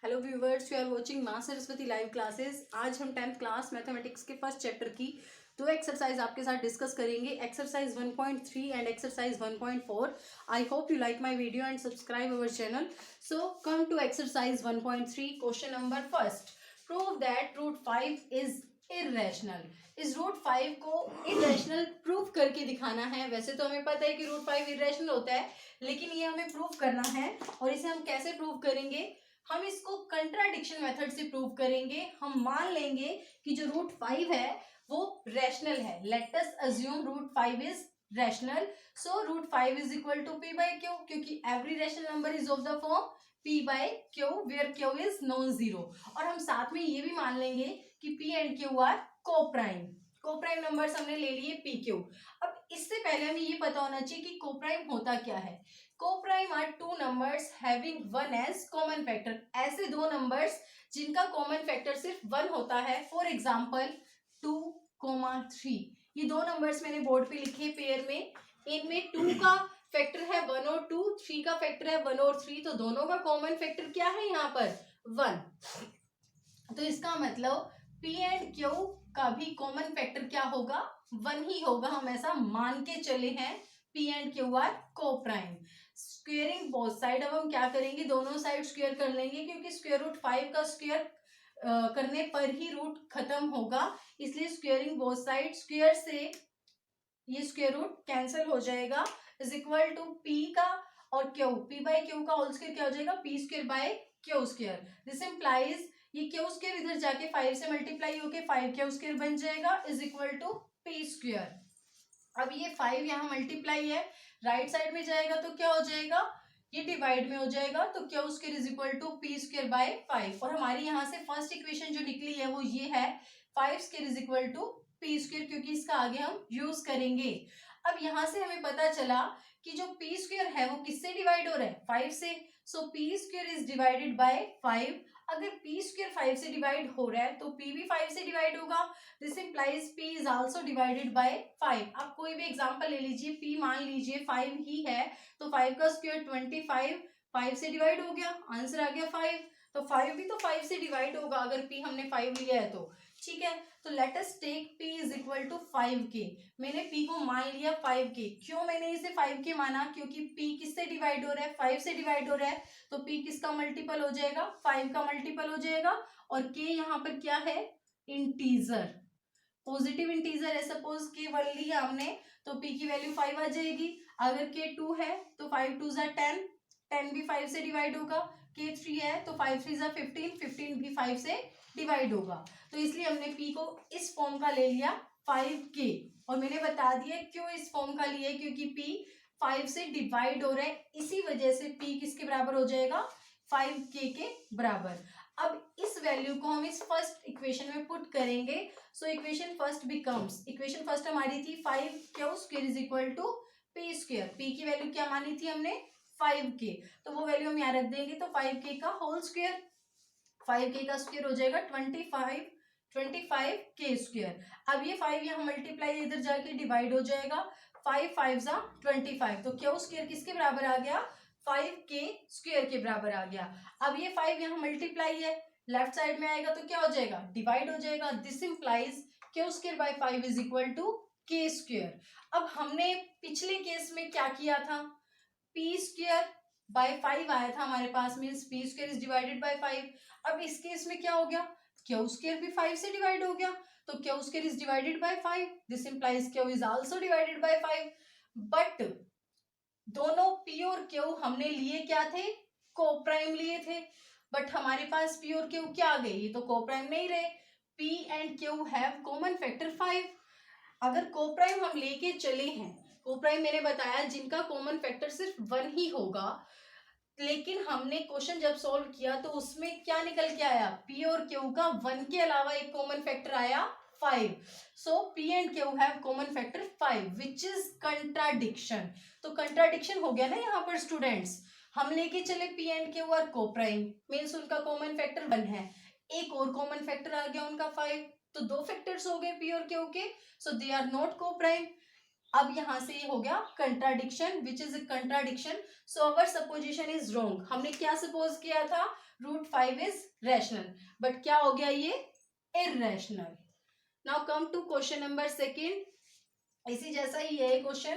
Hello viewers, you are watching मां Saraswati live classes. आज हम 10th क्लास मैथमेटिक्स के फर्स्ट चैप्टर की दो एक्सरसाइज आपके साथ डिस्कस करेंगे, exercise 1.3 and exercise 1.4। I hope you like my video and subscribe our channel. So come to exercise 1.3। Question number first, prove that root 5 is irrational. इस root 5 को irrational prove करके दिखाना है। वैसे तो हमें पता है कि रूट 5 इरेशनल होता है, लेकिन ये हमें प्रूव करना है। और इसे हम कैसे प्रूव करेंगे? हम इसको कंट्राडिक्शन मेथड से प्रूव करेंगे। हम मान लेंगे कि जो रूट 5 है वो रैशनल है। Let us assume root 5 is rational. So root 5 is equal to P by Q, क्योंकि every rational number is of the form P by Q where Q is non zero. और हम साथ में ये भी मान लेंगे कि P and Q are coprime. Coprime numbers हमने ले लिए पी क्यू। अब इससे पहले हमें ये पता होना चाहिए कि कोप्राइम होता क्या है। Coprime are two numbers having one as common factor. ऐसे दो नंबर्स जिनका कॉमन फैक्टर सिर्फ वन होता है। For example 2, 3। ये दो नंबर्स मैंने बोर्ड पे लिखे पेयर में। इनमें 2 का फैक्टर है 1 और 2, 3 का फैक्टर है 1 और 3। तो दोनों का कॉमन फैक्टर क्या है यहाँ पर? 1। तो इसका मतलब P एंड Q का भी कॉमन फैक्टर क्या होगा? 1 ही होगा। हम ऐसा मान के चले हैं। P and Q are coprime. Squaring both side, अब हम क्या करेंगे? दोनों साइड स्क्वेयर कर लेंगे, क्योंकि स्क्वेयर रूट 5 का स्क्वेयर करने पर ही रूट खत्म होगा। इसलिए स्क्वेयरिंग बोथ साइड, स्क्वेयर से ये स्क्वेयर रूट कैंसिल हो जाएगा। इज इक्वल टू पी का और क्यू, पी बाई क्यू का होल स्क्वेयर क्या हो जाएगा? P square bye Q square. This implies ये क्यू स्क्वेयर इधर जाके 5 से मल्टीप्लाई होके 5 क्यू स्क्वेयर बन जाएगा is equal to p square. अब ये 5 यहाँ मल्टीप्लाई है, राइट साइड में जाएगा तो क्या हो जाएगा? ये डिवाइड में हो जाएगा, तो q square is equal to p square by 5। और हमारी यहाँ से फर्स्ट इक्वेशन जो निकली है वो ये है, 5 square is equal to p square, क्योंकि इसका आगे हम यूज करेंगे। अब यहाँ से हमें पता चला कि जो पी स्क्वेयर है वो किससे डिवाइड हो रहा है? 5 से। So P square is divided by 5। अगर पी स्क्वेयर 5 से डिवाइड हो रहा है तो पी भी 5 से डिवाइड होगा। This implies p is also divided by 5। आप कोई भी एग्जांपल ले लीजिए, p मान लीजिए 5 ही है, तो 5 का स्क्वायर 25, 5 से डिवाइड हो गया, आंसर आ गया 5। तो 5 भी तो 5 से डिवाइड होगा अगर p हमने 5 लिया है तो। ठीक है, तो let us take p is equal to 5k। मैंने p को मान लिया 5k। क्यों मैंने इसे 5k माना? क्योंकि p किससे डिवाइड हो रहा है? 5 से डिवाइड हो रहा है, तो p किसका मल्टीपल हो जाएगा? 5 का मल्टीपल हो जाएगा। और k यहाँ पर क्या है? इंटीजर, पॉजिटिव इंटीजर है। सपोज k 1 लिया हमने तो p की वैल्यू 5 आ जाएगी। अगर k 2 है तो 5 2 10, 10 भी 5 से डिवाइड होगा। k 3 है तो 5 3 15, 15 भी 5 से डिवाइड होगा। तो इसलिए हमने p को इस फॉर्म का ले लिया 5k। और मैंने बता दिया क्यों इस फॉर्म का लिया, क्योंकि p 5 से डिवाइड हो रहा है, इसी वजह से p किसके बराबर हो जाएगा? 5k के बराबर। अब इस वैल्यू को हम इस फर्स्ट इक्वेशन में पुट करेंगे। So equation first becomes, equation first हमारी थी 5q square is equal to p square. p की वैल्यू क्या मानी थी हमने? 5k। तो वो वैल्यू हम यहाँ रख देंगे, तो 5k का होल स्क्वायर, 5k का स्क्वायर हो जाएगा 25k स्क्वायर। अब ये 5 यहाँ मल्टीप्लाई इधर जाके डिवाइड हो जाएगा, 5 5 जा 25। तो क्यू स्क्वायर किसके बराबर आ गया? 5k स्क्वायर के बराबर आ गया। अब ये 5 यहाँ मल्टीप्लाई है, लेफ्ट साइड में आएगा तो क्या हो जाएगा? डिवाइड हो जाएगा। This implies q square by 5 is equal to k square. अब हमने पिछले केस में क्या किया था? p स्क्वायर बाय 5 आया था हमारे पास, means p square is divided by 5। अब इस केस में क्या हो गया? क्यू स्क्वायर भी 5 से डिवाइड हो गया, तो Q square is divided by 5। This implies Q is also divided by 5। But दोनों p और q हमने लिए क्या थे? कोप्राइम लिए थे। बट हमारे पास p और q क्या आ गए? ये तो कोप्राइम नहीं रहे। p and q have common factor 5। अगर कोप्राइम हम लेके चले हैं, कोप्राइम मैंने बताया जिनका कॉमन फैक्टर सिर्फ 1 ही होगा, लेकिन हमने क्वेश्चन जब सॉल्व किया तो उसमें क्या निकल के आया? p और q का 1 के अलावा एक कॉमन फैक्टर आया 5। सो p and q have common factor 5 which is contradiction. तो कंट्राडिक्शन हो गया ना यहाँ पर स्टूडेंट्स। हम लेके चले p and q are coprime, means उनका कॉमन फैक्टर 1 है, एक और कॉमन फैक्टर आ गया उनका 5, तो दो फैक्टर्स हो गए p और q के। सो दे आर नॉट कोप्राइम। अब यहां से ये हो गया contradiction, which is contradiction, so our supposition is wrong. हमने क्या सपोज किया था, √5 इज रैशनल, बट क्या हो गया ये irrational. Now come to question number second, इसी जैसा ही है question,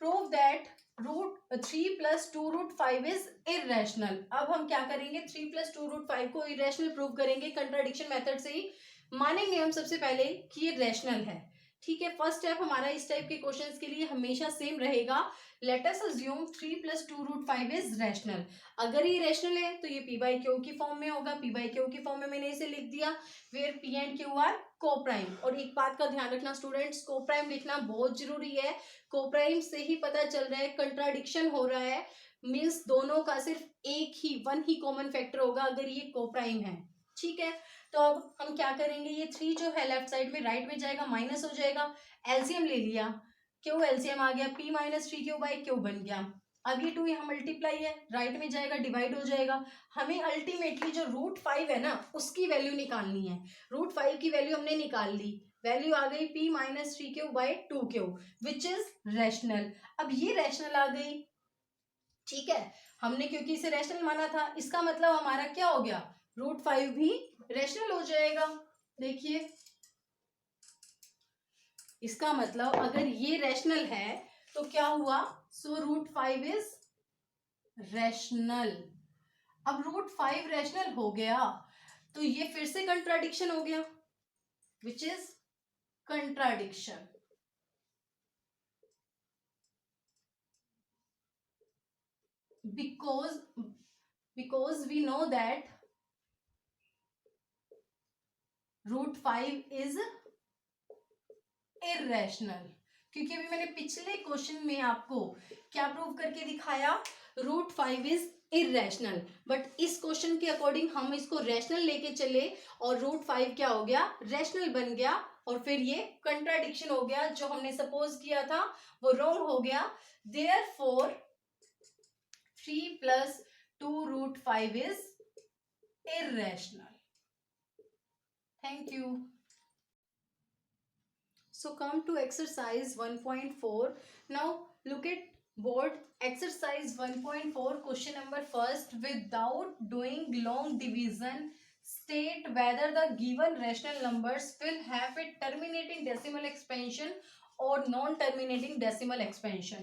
prove that √3 + 2√5 is irrational. अब हम क्या करेंगे, 3 + 2√5 को इररेशनल प्रूव करेंगे कंट्राडिक्शन मेथड से ही। मानेंगे हम सबसे पहले कि ये रैशनल है, ठीक है। फर्स्ट स्टेप हमारा इस टाइप के क्वेश्चंस के लिए हमेशा सेम रहेगा, late us assume 3 + 2√5 is rational. अगर ये रैशनल है तो ये p/q की फॉर्म में होगा, p/q की फॉर्म में मैंने इसे लिख दिया, where p and q are coprime. और एक बात का ध्यान रखना स्टूडेंट्स, कोप्राइम लिखना बहुत जरूरी है, कोप्राइम से ही पता चल रहा है कंट्राडिक्शन हो रहा है, मीन्स दोनों का सिर्फ एक ही वन ही कॉमन फैक्टर होगा अगर ये कोप्राइम है, ठीक है। तो अब हम क्या करेंगे, ये 3 जो है लेफ्ट साइड में राइट में जाएगा, माइनस हो जाएगा, एलसीएम ले लिया, क्यू एलसीएम आ गया, p - 3q/q बन गया। अब ये 2 यहाँ मल्टीप्लाई है, राइट में जाएगा डिवाइड हो जाएगा। हमें अल्टीमेटली जो √5 है ना उसकी वैल्यू निकालनी है, √5 की वैल्यू हमने निकाल ली, वैल्यू आ गई p - 3q/2q which is rational. अब ये रैशनल आ गई, ठीक है, हमने क्योंकि इसे रैशनल माना था, इसका मतलब हमारा क्या हो गया, √5 भी रैशनल हो जाएगा। देखिए इसका मतलब अगर ये रैशनल है तो क्या हुआ, सो √5 इज रैशनल। अब √5 रैशनल हो गया तो ये फिर से कंट्राडिक्शन हो गया, which is contradiction. because we know that √5 is irrational, क्योंकि अभी मैंने पिछले क्वेश्चन में आपको क्या प्रूव करके दिखाया, √5 इज इररेशनल, बट इस क्वेश्चन के अकॉर्डिंग हम इसको रैशनल लेके चले और √5 क्या हो गया, रैशनल बन गया, और फिर ये कंट्राडिक्शन हो गया, जो हमने सपोज किया था वो रॉन्ग हो गया। Therefore 3 + 2√5 is irrational. Thank you. So come to exercise 1.4. Now look at board. Exercise 1.4 question number first. Without doing long division, state whether the given rational numbers will have a terminating decimal expansion और non terminating decimal expansion.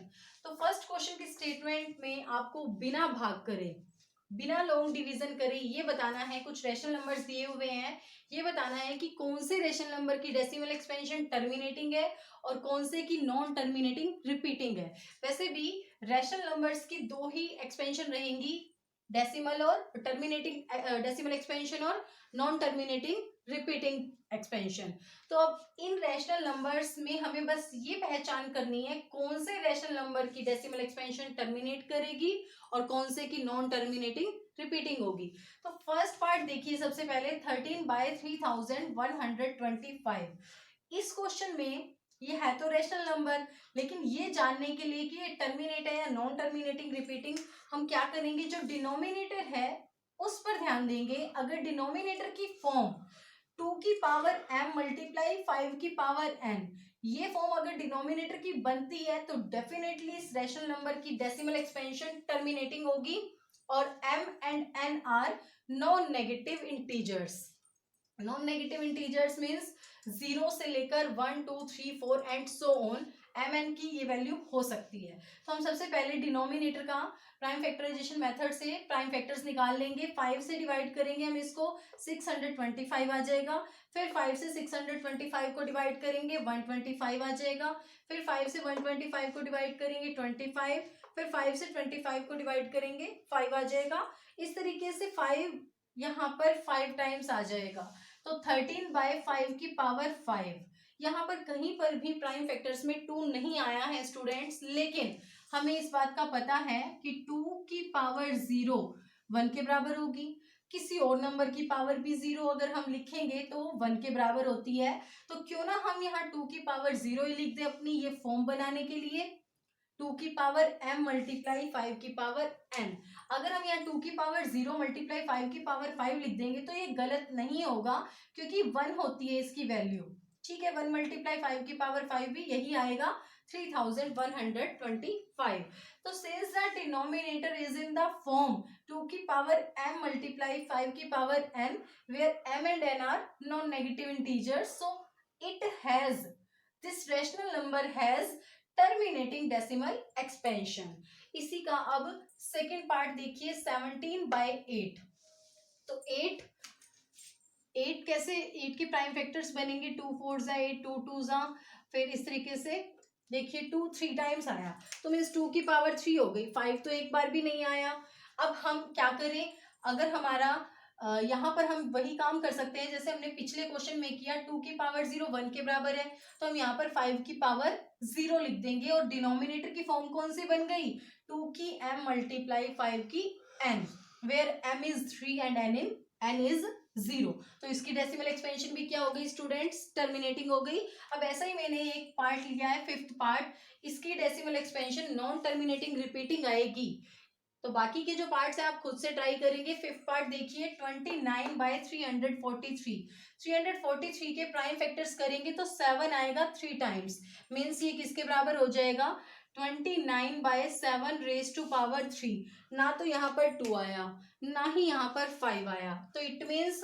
तो first question की statement में आपको बिना भाग करे, बिना long division करे ये बताना है, कुछ रेशनल नंबर्स दिए हुए हैं, ये बताना है कि कौन से रेशनल नंबर की डेसिमल एक्सपेंशन टर्मिनेटिंग है और कौन से की नॉन टर्मिनेटिंग रिपीटिंग है। वैसे भी रेशनल नंबर्स की 2 ही एक्सपेंशन रहेंगी, डेसिमल और टर्मिनेटिंग डेसिमल एक्सपेंशन और नॉन टर्मिनेटिंग रिपीटिंग एक्सपेंशन। तो अब इन रैशनल नंबर्स में हमें बस ये पहचान करनी है कौन से रैशनल नंबर की डेसिमल एक्सपेंशन टर्मिनेट करेगी और कौन से की नॉन टर्मिनेटिंग रिपीटिंग होगी। तो फर्स्ट पार्ट देखिए, सबसे पहले 13/3125। इस क्वेश्चन में ये है तो रैशनल नंबर, लेकिन ये जानने के लिए कि ये टर्मिनेट है या नॉन टर्मिनेटिंग रिपीटिंग, हम क्या करेंगे, जो डिनोमिनेटर है उस पर ध्यान देंगे। अगर डिनोमिनेटर की फॉर्म 2 की पावर m × 5 की पावर n, ये फॉर्म अगर डिनोमिनेटर की बनती है तो डेफिनेटली इस रैशनल नंबर की डेसिमल एक्सपेंशन टर्मिनेटिंग होगी, और m and n are non negative integers. Non negative integers means 0 से लेकर 1 2 3 4 and so on, m n की ये वैल्यू हो सकती है। तो हम सबसे पहले डिनोमिनेटर का प्राइम फैक्टराइजेशन मेथड से प्राइम फैक्टर्स निकाल लेंगे। 5 से डिवाइड करेंगे हम इसको, 625 आ जाएगा। फिर 5 से 625 को डिवाइड करेंगे, 125 आ जाएगा। फिर 5 से 125 को डिवाइड करेंगे, 25। फिर 5 से 25 को डिवाइड करेंगे, 5 आ जाएगा। इस तरीके से 5 यहाँ पर 5 टाइम्स आ जाएगा, तो 13/5 की पावर 5। यहाँ पर कहीं पर भी प्राइम फैक्टर्स में 2 नहीं आया है स्टूडेंट्स, लेकिन हमें इस बात का पता है कि 2 की पावर 0 1 के बराबर होगी। किसी और नंबर की पावर भी 0 अगर हम लिखेंगे तो 1 के बराबर होती है। तो क्यों ना हम यहाँ 2 की पावर 0 ही लिख दे अपनी ये फॉर्म बनाने के लिए, 2 की पावर m × 5 की पावर n। अगर हम यहाँ 2 की पावर 0 × 5 की पावर 5 लिख देंगे तो ये गलत नहीं होगा, क्योंकि 1 होती है इसकी वैल्यू, ठीक है। 1 × 5 की पावर 5 भी यही आएगा, 3125. तो since the denominator is in the form 2 की power m multiply 5 की power n, where m and n are non-negative integers, so this rational number has terminating decimal expansion. इसी का अब सेकेंड पार्ट देखिए, 17/8. तो 8 कैसे, 8 के प्राइम फैक्टर्स बनेंगे, 2 4 जा 8, 2 2 जा, फिर इस तरीके से देखिए 2 3 टाइम्स आया, तो मीन्स 2 की पावर 3 हो गई, 5 तो एक बार भी नहीं आया. अब हम क्या करें, अगर हमारा यहाँ पर हम वही काम कर सकते हैं जैसे हमने पिछले क्वेश्चन में किया, 2 की पावर 0 1 के बराबर है, तो हम यहाँ पर 5 की पावर 0 लिख देंगे, और डिनोमिनेटर की फॉर्म कौन सी बन गई, 2 की m मल्टीप्लाई 5 की n, where m is 3 and n is 0. तो इसकी डेसिमल एक्सपेंशन भी क्या हो गई स्टूडेंट्स, टर्मिनेटिंग हो गई. अब ऐसा ही मैंने एक पार्ट लिया है, फिफ्थ पार्ट, इसकी decimal expansion non terminating repeating आएगी. तो बाकी के जो पार्ट्स हैं आप खुद से ट्राई करेंगे. फिफ्थ पार्ट देखिए, 29/343. 343 के प्राइम फैक्टर्स करेंगे तो 7 आएगा 3 टाइम्स, मीन्स ये किसके बराबर हो जाएगा, 29/7 रेज टू पावर 3. ना तो यहाँ पर 2 आया, ना ही यहाँ पर 5 आया, तो इट मीन्स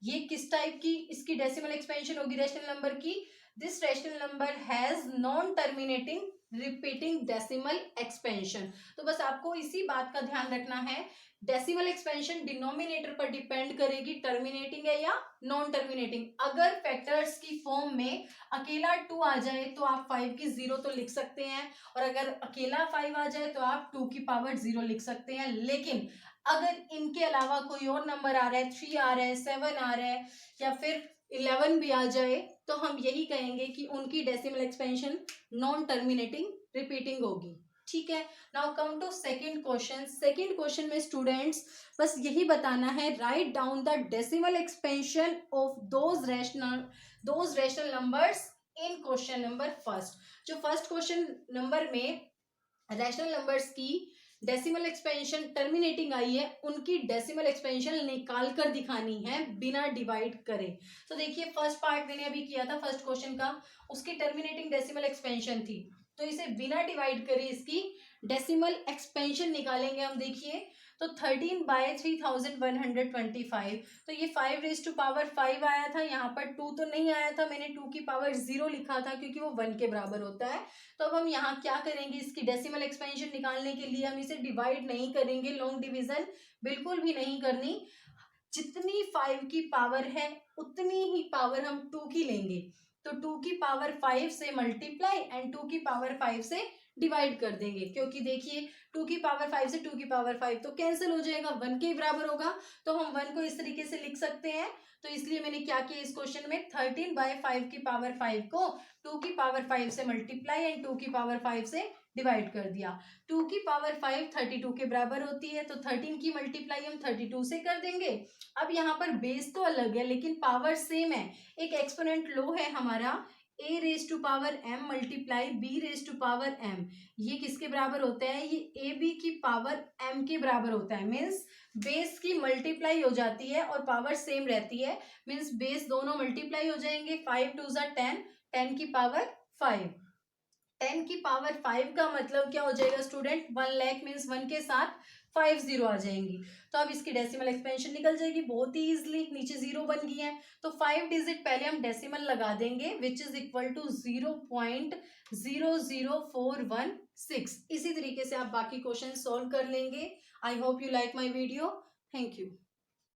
ये किस टाइप की इसकी डेसिमल एक्सपेंशन होगी रैशनल नंबर की, this rational number has non terminating repeating decimal expansion. तो बस आपको इसी बात का ध्यान रखना है, डेसिमल एक्सपेंशन डिनोमिनेटर पर डिपेंड करेगी, टर्मिनेटिंग है या नॉन टर्मिनेटिंग. अगर फैक्टर्स की फॉर्म में अकेला 2 आ जाए तो आप 5 की 0 तो लिख सकते हैं, और अगर अकेला 5 आ जाए तो आप 2 की पावर 0 लिख सकते हैं. लेकिन अगर इनके अलावा कोई और नंबर आ रहा है, 3 आ रहा है, 7 आ रहा है, या फिर 11 भी आ जाए, तो हम यही कहेंगे कि उनकी decimal expansion non terminating repeating होगी. ठीक है. Now come to second question. Second question में स्टूडेंट्स बस यही बताना है, write down the decimal expansion of those rational numbers in question number first. जो फर्स्ट क्वेश्चन नंबर में रैशनल नंबर्स की डेसिमल एक्सपेंशन टर्मिनेटिंग आई है, उनकी डेसिमल एक्सपेंशन निकाल कर दिखानी है बिना डिवाइड करे. तो देखिए फर्स्ट पार्ट मैंने अभी किया था फर्स्ट क्वेश्चन का, उसकी टर्मिनेटिंग डेसिमल एक्सपेंशन थी, तो इसे बिना डिवाइड करे इसकी डेसिमल एक्सपेंशन निकालेंगे हम. देखिए तो 13/3125, तो ये 5 रेज टू पावर 5 आया था, यहाँ पर 2 तो नहीं आया था, मैंने 2 की पावर 0 लिखा था क्योंकि वो 1 के बराबर होता है. तो अब हम यहाँ क्या करेंगे, इसकी डेसिमल एक्सपेंशन निकालने के लिए हम इसे डिवाइड नहीं करेंगे, लॉन्ग डिवीजन बिल्कुल भी नहीं करनी. जितनी 5 की पावर है उतनी ही पावर हम 2 की लेंगे, तो 2 की पावर 5 से मल्टीप्लाई एंड 2 की पावर 5 से डिवाइड कर देंगे, क्योंकि देखिए 2 की पावर 5 से 2 की पावर 5 तो कैंसिल हो जाएगा, 1 के बराबर होगा, तो हम 1 को इस तरीके से लिख सकते हैं. तो इसलिए मैंने क्या किया इस क्वेश्चन में, 13/5 की पावर 5 को 2 की पावर 5 से मल्टीप्लाई एंड 2 की पावर 5 से डिवाइड कर दिया. 2 की पावर 5 32 के बराबर होती है, तो 13 की मल्टीप्लाई हम 32 से कर देंगे. अब यहाँ पर बेस तो अलग है लेकिन पावर सेम है, एक एक्सपोनेंट लो है हमारा, a raise to power m multiply b raise to power m. ये किसके बराबर होता है, ये ए बी की पावर m के बराबर होता है, मीन्स बेस की मल्टीप्लाई हो जाती है और पावर सेम रहती है, मीन्स बेस दोनों मल्टीप्लाई हो जाएंगे. 5 2 जा 10, 10 की पावर 5, 10 की पावर 5 का मतलब क्या हो जाएगा स्टूडेंट, 1 लाख, मीन्स 1 के साथ 5 0 आ जाएंगी. तो अब इसकी डेसिमल एक्सपेंशन निकल जाएगी बहुत ही इजीली, नीचे 0 बन गई है, तो 5 डिजिट पहले हम डेसिमल लगा देंगे, विच इज इक्वल टू 0.00416. इसी तरीके से आप बाकी क्वेश्चन सॉल्व कर लेंगे. आई hope you like my video. Thank you.